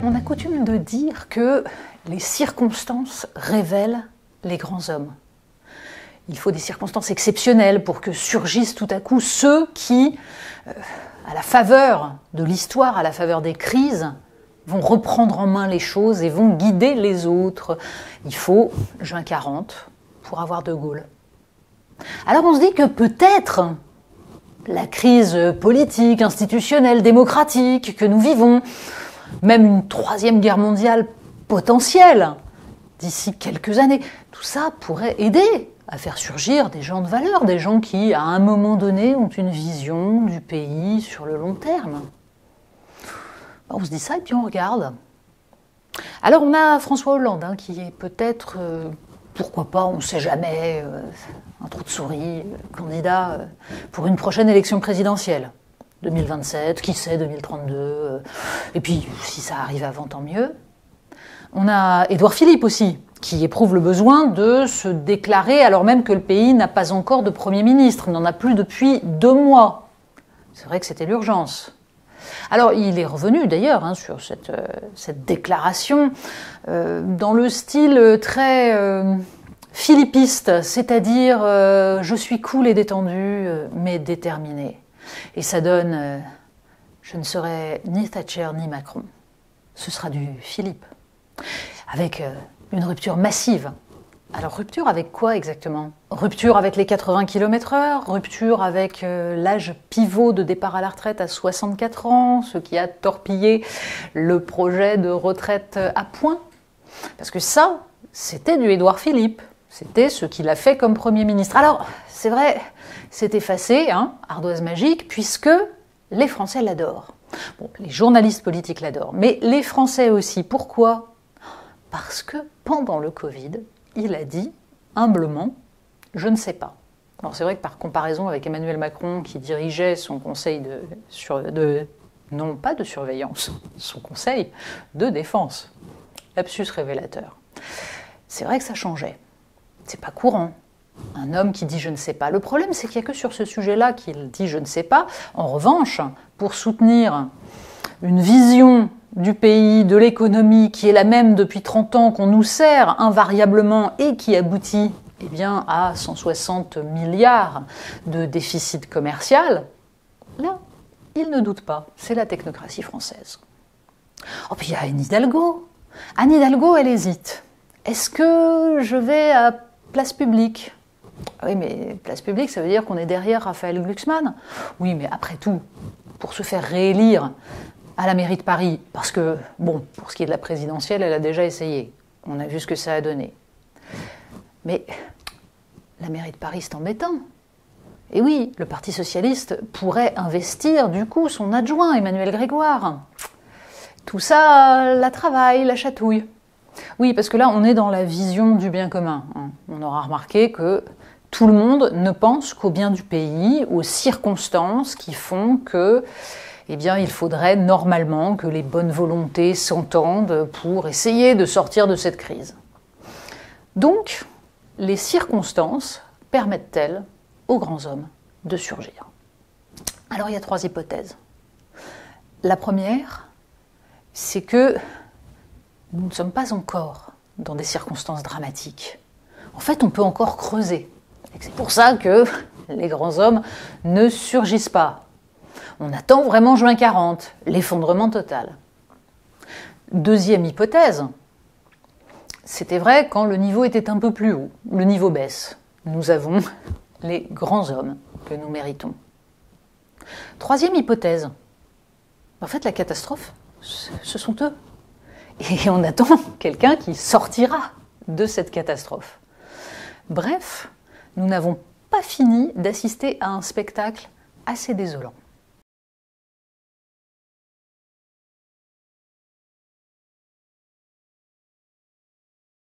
On a coutume de dire que les circonstances révèlent les grands hommes. Il faut des circonstances exceptionnelles pour que surgissent tout à coup ceux qui, à la faveur de l'histoire, à la faveur des crises, vont reprendre en main les choses et vont guider les autres. Il faut juin 40 pour avoir De Gaulle. Alors on se dit que peut-être la crise politique, institutionnelle, démocratique que nous vivons, même une troisième guerre mondiale potentielle d'ici quelques années, tout ça pourrait aider à faire surgir des gens de valeur, des gens qui, à un moment donné, ont une vision du pays sur le long terme. On se dit ça et puis on regarde. Alors on a François Hollande, qui est peut-être, pourquoi pas, on ne sait jamais, un trou de souris, candidat pour une prochaine élection présidentielle. 2027, qui sait, 2032, et puis si ça arrive avant, tant mieux. On a Édouard Philippe aussi, qui éprouve le besoin de se déclarer alors même que le pays n'a pas encore de Premier ministre, il n'en a plus depuis 2 mois. C'est vrai que c'était l'urgence. Alors il est revenu d'ailleurs sur cette déclaration dans le style très philippiste, c'est-à-dire je suis cool et détendu, mais déterminé. Et ça donne je ne serai ni Thatcher ni Macron. Ce sera du Philippe. Avec une rupture massive. Alors rupture avec quoi exactement? Rupture avec les 80 km/h, rupture avec l'âge pivot de départ à la retraite à 64 ans, ce qui a torpillé le projet de retraite à points. Parce que ça, c'était du Édouard Philippe. C'était ce qu'il a fait comme Premier ministre. Alors, c'est vrai, c'est effacé, ardoise magique, puisque les Français l'adorent. Bon, les journalistes politiques l'adorent, mais les Français aussi. Pourquoi? Parce que pendant le Covid, il a dit humblement « je ne sais pas ». Alors c'est vrai que par comparaison avec Emmanuel Macron qui dirigeait son conseil non pas de surveillance, son conseil de défense, lapsus révélateur. C'est vrai que ça changeait. C'est pas courant. Un homme qui dit « je ne sais pas ». Le problème, c'est qu'il n'y a que sur ce sujet-là qu'il dit « je ne sais pas ». En revanche, pour soutenir une vision du pays, de l'économie, qui est la même depuis 30 ans, qu'on nous sert invariablement et qui aboutit à 160 milliards de déficit commercial, là, il ne doute pas, c'est la technocratie française. Oh, puis il y a Anne Hidalgo. Anne Hidalgo, elle hésite. Est-ce que je vais à Place Publique? Oui, mais Place Publique, ça veut dire qu'on est derrière Raphaël Glucksmann. Oui, mais après tout, pour se faire réélire à la mairie de Paris, parce que, bon, pour ce qui est de la présidentielle, elle a déjà essayé. On a vu ce que ça a donné. Mais la mairie de Paris, c'est embêtant. Et oui, le Parti socialiste pourrait investir, du coup, son adjoint, Emmanuel Grégoire. Tout ça, la travaille, la chatouille. Oui, parce que là, on est dans la vision du bien commun. On aura remarqué que tout le monde ne pense qu'au bien du pays, aux circonstances qui font que il faudrait normalement que les bonnes volontés s'entendent pour essayer de sortir de cette crise. Donc, les circonstances permettent-elles aux grands hommes de surgir? Alors, il y a 3 hypothèses. La première, c'est que nous ne sommes pas encore dans des circonstances dramatiques. En fait, on peut encore creuser. Et c'est pour ça que les grands hommes ne surgissent pas. On attend vraiment juin 40, l'effondrement total. Deuxième hypothèse, c'était vrai quand le niveau était un peu plus haut, le niveau baisse. Nous avons les grands hommes que nous méritons. Troisième hypothèse, en fait la catastrophe, ce sont eux. Et on attend quelqu'un qui sortira de cette catastrophe. Bref, nous n'avons pas fini d'assister à un spectacle assez désolant.